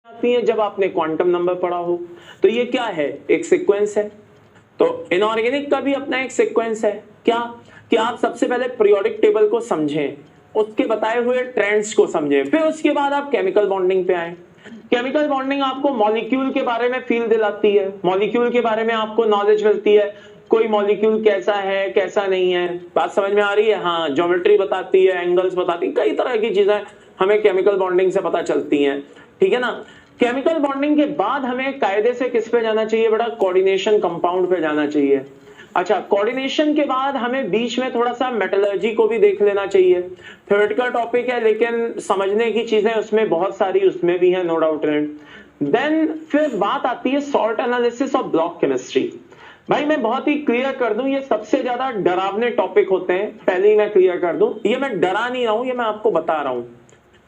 आती है जब आपने क्वांटम नंबर पढ़ा हो। तो ये क्या है, एक सीक्वेंस है। तो इनऑर्गेनिक का भी अपना एक सीक्वेंस है। क्या कि आप सबसे पहले पीरियोडिक टेबल को समझें, उसके बताए हुए ट्रेंड्स को समझें, फिर उसके बाद आप केमिकल बॉन्डिंग पे आए। केमिकल बॉन्डिंग आपको मॉलिक्यूल के बारे में फील दिलाती है, मॉलिक्यूल के बारे में आपको नॉलेज मिलती है, कोई मॉलिक्यूल कैसा है कैसा नहीं है, बात समझ में आ रही है। हाँ, ज्योमेट्री बताती है, एंगल्स बताती है, कई तरह की चीजें हमें केमिकल बॉन्डिंग से पता चलती हैं, ठीक है ना। केमिकल बॉन्डिंग के बाद हमें कायदे से किस पे जाना चाहिए बेटा, कोऑर्डिनेशन कंपाउंड पे जाना चाहिए। अच्छा, कोऑर्डिनेशन के बाद हमें बीच में थोड़ा सा मेटलर्जी को भी देख लेना चाहिए। थ्योरेटिकल टॉपिक है लेकिन समझने की चीजें उसमें बहुत सारी उसमें भी है, no doubt in it. Then फिर बात आती है सॉल्ट एनालिसिस और ब्लॉक केमिस्ट्री। भाई मैं बहुत ही क्लियर कर दूं, ये सबसे ज्यादा डरावने टॉपिक होते हैं, पहले ही मैं क्लियर कर दूं, ये मैं डरा नहीं रहा हूं, ये मैं आपको बता रहा हूं।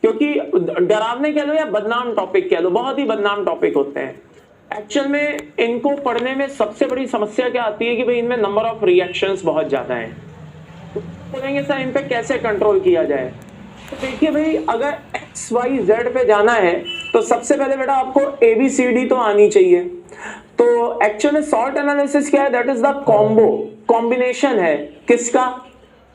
क्योंकि डरावने कह लो या बदनाम टॉपिक कह लो, बहुत ही बदनाम टॉपिक होते हैं। एक्चुअल में इनको पढ़ने में सबसे बड़ी समस्या क्या आती है कि भाई इनमें नंबर ऑफ रिएक्शंस बहुत ज्यादा हैं। तो बोलेंगे सर इन पे कैसे कंट्रोल किया जाए। तो देखिए भाई, अगर एक्स वाई जेड पे जाना है तो सबसे पहले बेटा आपको एबीसीडी तो आनी चाहिए। तो एक्चुअल में सॉल्ट एनालिसिस क्या है, that is the combo, combination है किसका,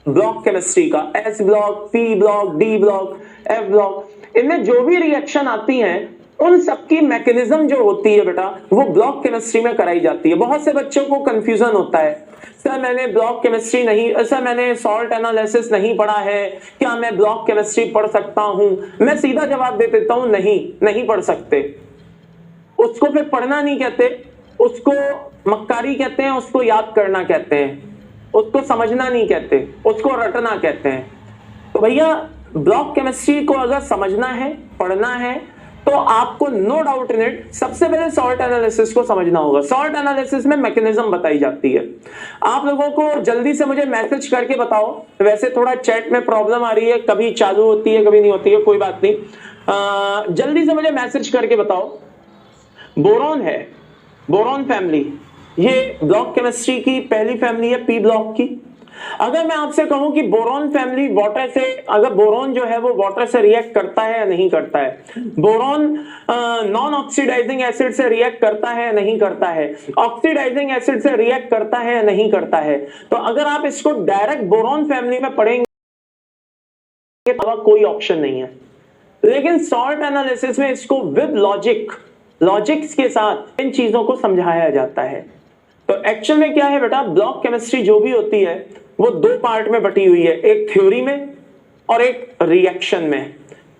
ब्लॉक केमिस्ट्री का, S block, P block, D block, F block. इनमें जो भी रिएक्शन आती हैं उन सबकी मैकेनिज्म जो होती है बेटा वो ब्लॉक केमिस्ट्री में कराई जाती है। बहुत से बच्चों को कंफ्यूजन होता है, सर मैंने ब्लॉक केमिस्ट्री नहीं, सर मैंने सॉल्ट एनालिसिस नहीं पढ़ा है, क्या मैं ब्लॉक केमिस्ट्री पढ़ सकता हूं। मैं सीधा जवाब दे देता हूं, नहीं, नहीं पढ़ सकते। उसको फिर पढ़ना नहीं कहते, उसको मक्कारी कहते हैं, उसको याद करना कहते हैं, उसको समझना नहीं कहते, उसको रटना कहते हैं। तो भैया ब्लॉक केमिस्ट्री को अगर समझना है, पढ़ना है, तो आपको नो डाउट इन इट सबसे पहले सॉल्ट एनालिसिस को समझना होगा। सॉल्ट एनालिसिस में मैकेनिज्म बताई जाती है। आप लोगों को जल्दी से मुझे मैसेज करके बताओ, वैसे थोड़ा चैट में प्रॉब्लम आ रही है, कभी चालू होती है कभी नहीं होती है, कोई बात नहीं। जल्दी से मुझे मैसेज करके बताओ, बोरॉन है, बोरॉन फैमिली, ये ब्लॉक केमिस्ट्री की पहली फैमिली है, पी ब्लॉक की। अगर मैं आपसे कहूं कि बोरॉन फैमिली वाटर से, अगर बोरॉन जो है वो वाटर से रिएक्ट करता है या नहीं करता है, बोरॉन नॉन ऑक्सीडाइजिंग एसिड से रिएक्ट करता है या नहीं करता है, ऑक्सीडाइजिंग एसिड से रिएक्ट करता है या नहीं करता है, तो अगर आप इसको डायरेक्ट बोरॉन फैमिली में पढ़ेंगे तो कोई ऑप्शन नहीं है। लेकिन सॉल्ट एनालिसिस में इसको विद लॉजिक्स के साथ इन चीजों को समझाया जाता है। तो एक्चुअल में क्या है बेटा, ब्लॉक केमिस्ट्री जो भी होती है वो दो पार्ट में बटी हुई है, एक थ्योरी में और एक रिएक्शन में।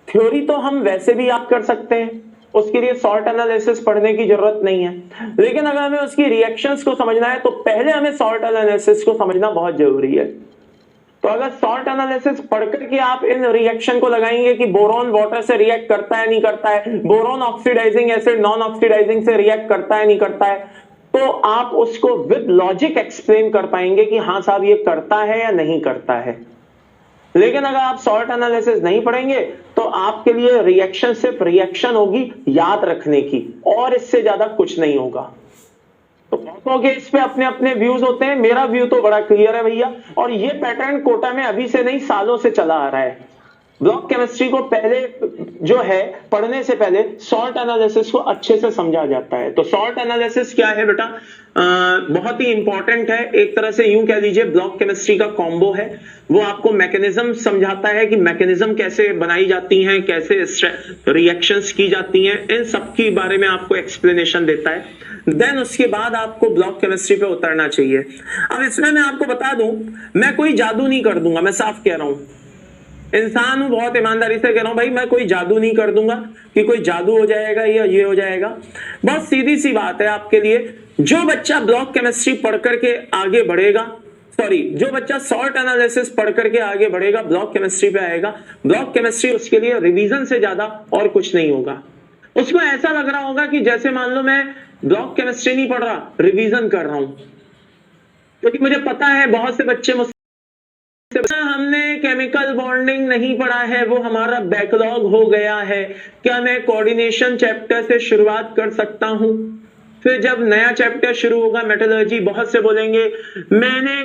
थ्योरी तो हम वैसे भी याद कर सकते हैं, उसके लिए सॉल्ट एनालिसिस पढ़ने की जरूरत नहीं है, लेकिन अगर हमें उसकी रिएक्शंस को समझना है तो पहले हमें सॉल्ट एनालिसिस को समझना बहुत जरूरी है। तो अगर सॉल्ट एनालिसिस पढ़कर के आप इन रिएक्शन को लगाएंगे कि बोरॉन वाटर से रिएक्ट करता है नहीं करता है, boron oxidizing acid non oxidizing से रिएक्ट करता है नहीं करता है, तो आप उसको विद लॉजिक एक्सप्लेन कर पाएंगे कि हाँ साहब ये करता है या नहीं करता है। लेकिन अगर आप सॉल्ट एनालिसिस नहीं पढ़ेंगे तो आपके लिए रिएक्शन सिर्फ रिएक्शन होगी याद रखने की, और इससे ज्यादा कुछ नहीं होगा। तो बहुतों के इस पे अपने अपने व्यूज होते हैं, मेरा व्यू तो बड़ा क्लियर है भैया, और ये पैटर्न कोटा में अभी से नहीं सालों से चला आ रहा है। ब्लॉक केमिस्ट्री को पहले जो है पढ़ने से पहले सॉल्ट एनालिसिस को अच्छे से समझा जाता है। तो सॉल्ट एनालिसिस क्या है बेटा, बहुत ही इंपॉर्टेंट है, एक तरह से यूं कह लीजिए ब्लॉक केमिस्ट्री का कॉम्बो है। वो आपको मैकेनिज्म समझाता है कि मैकेनिज्म कैसे बनाई जाती हैं, कैसे रिएक्शंस की जाती हैं, इन सब के बारे में आपको एक्सप्लेनेशन देता है। देन उसके बाद आपको ब्लॉक केमिस्ट्री पे उतरना चाहिए। अब इसमें मैं आपको बता दूं, मैं कोई जादू नहीं कर दूंगा, मैं साफ कह रहा हूं, इंसान हूं, बहुत ईमानदारी से कह रहा हूं भाई, मैं कोई जादू नहीं कर दूंगा कि कोई जादू हो जाएगा या ये हो जाएगा। बहुत सीधी सी बात है आपके लिए, जो बच्चा ब्लॉक केमिस्ट्री पढ़ करके आगे बढ़ेगा, सॉरी जो बच्चा सॉल्ट एनालिसिस पढ़ करके आगे बढ़ेगा ब्लॉक केमिस्ट्री पे आएगा, ब्लॉक केमिस्ट्री उसके लिए रिवीजन से ज्यादा और कुछ नहीं होगा। उसको ऐसा लग रहा होगा कि जैसे मान लो मैं ब्लॉक केमिस्ट्री नहीं पढ़ रहा, रिवीजन कर रहा हूं, क्योंकि मुझे पता है बहुत से बच्चे मुझसे, हमने केमिकल बॉन्डिंग नहीं पढ़ा है, वो हमारा बैकलॉग हो गया है, क्या मैं कोऑर्डिनेशन चैप्टर से शुरुआत कर सकता हूं। फिर जब नया चैप्टर शुरू होगा मेटलर्जी, बहुत से बोलेंगे मैंने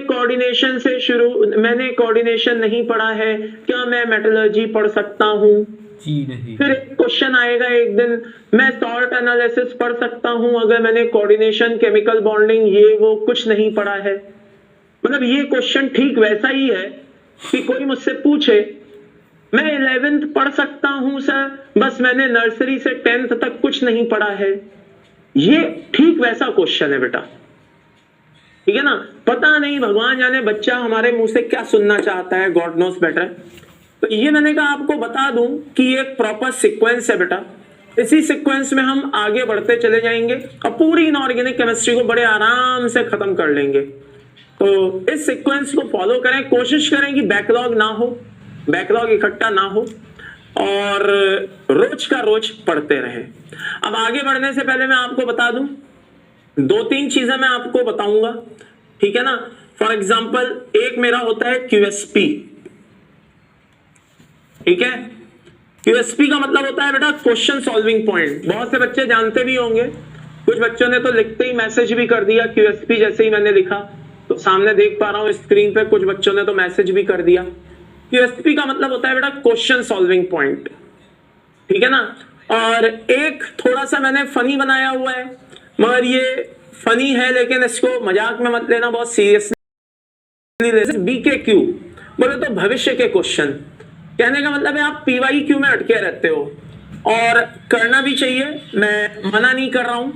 कोऑर्डिनेशन नहीं पढ़ा है, क्या मैं मेटलर्जी पढ़ सकता हूं। जी नहीं। फिर एक क्वेश्चन आएगा एक दिन, मैं सॉल्ट एनालिसिस पढ़ सकता हूं अगर मैंने कोऑर्डिनेशन, केमिकल बॉन्डिंग, ये वो कुछ नहीं पढ़ा है। मतलब ये क्वेश्चन ठीक वैसा ही है कि कोई मुझसे पूछे मैं 11th पढ़ सकता हूं सर, बस मैंने नर्सरी से 10th तक कुछ नहीं पढ़ा है। ये ठीक वैसा क्वेश्चन है बेटा, ठीक है ना। पता नहीं भगवान जाने बच्चा हमारे मुंह से क्या सुनना चाहता है, गॉड नोस बेटर। तो ये मैंने कहा आपको बता दूं कि ये एक प्रॉपर सीक्वेंस है बेटा। इसी सीक्वेंस में हम आगे बढ़ते चले जाएंगे और पूरी इनऑर्गेनिक केमिस्ट्री को बड़े आराम से खत्म कर लेंगे। तो इस सीक्वेंस को फॉलो करें, कोशिश करें कि बैकलॉग ना हो, बैकलॉग इकट्ठा ना हो और रोज का रोज पढ़ते रहें। अब आगे बढ़ने से पहले मैं आपको बता दूं, 2-3 चीजें मैं आपको बताऊंगा, ठीक है ना। फॉर एग्जाम्पल एक मेरा होता है क्यूएसपी, ठीक है। क्यूएसपी का मतलब होता है बेटा क्वेश्चन सॉल्विंग पॉइंट। बहुत से बच्चे जानते भी होंगे, कुछ बच्चों ने तो लिखते ही मैसेज भी कर दिया क्यूएसपी, जैसे ही मैंने लिखा तो सामने देख पा रहा हूं स्क्रीन पे, कुछ बच्चों ने तो मैसेज भी कर दिया। क्यूएसपी का मतलब होता है बेटा क्वेश्चन सॉल्विंग पॉइंट, ठीक है ना। और एक थोड़ा सा मैंने फनी बनाया हुआ है, मगर ये फनी है लेकिन इसको मजाक में मत लेना, बहुत सीरियसली। बीकेक्यू बोले तो भविष्य के क्वेश्चन, कहने का मतलब है आप पीवाईक्यू में अटके रहते हो और करना भी चाहिए, मैं मना नहीं कर रहा हूं।